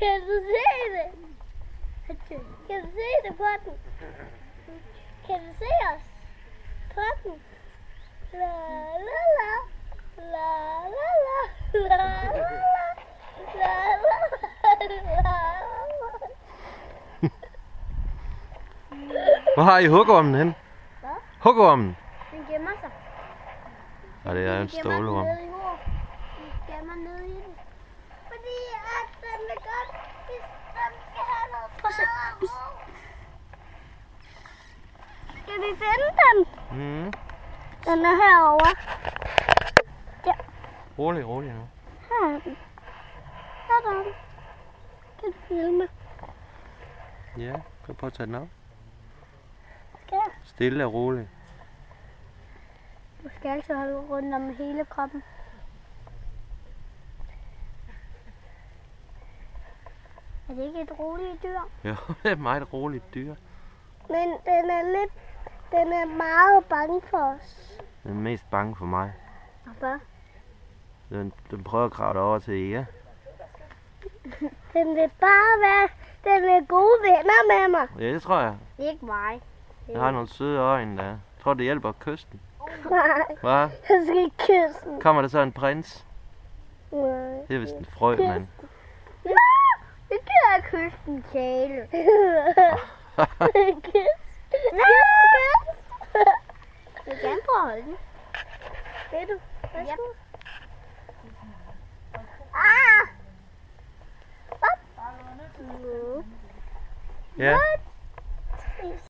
Kan du se det? Kan du se det på den? Kan du se os? På den? La la la. La la la. La la la. La la la. Hvor har I hugormen hen? Hvad? Hugormen? Den gemmer sig. Ja, det er en stålorm. Den gemmer nede i det. Fordi at den vil godt, hvis den skal have noget fred. Skal vi finde den? Mm. Den er herovre. Ja. Rolig nu. Her er den. Sådan. Kan du filme? Ja, kan prøve at tage den op. Skal jeg? Stille og roligt. Du skal altså holde rundt om hele kroppen. Er det ikke et roligt dyr? Jo, det er et meget roligt dyr. Men den er meget bange for os. Den er mest bange for mig. Hvorfor? Den prøver at grave over til jer. Den vil bare være, den er gode venner med mig. Ja, det tror jeg. Ikke mig. Jeg har nogle søde øjne der. Jeg tror, det hjælper at kysse den. Nej, Hvad? jeg skal ikke kysse den. Kommer der så en prins? Nej. Det er vist en frø, mand. Ja, det kan jeg kysse den sjæle. Kys. Nej, kys. Jeg vil gerne prøve at holde den. Vil du? Værsgo. Ah! Op. Ja.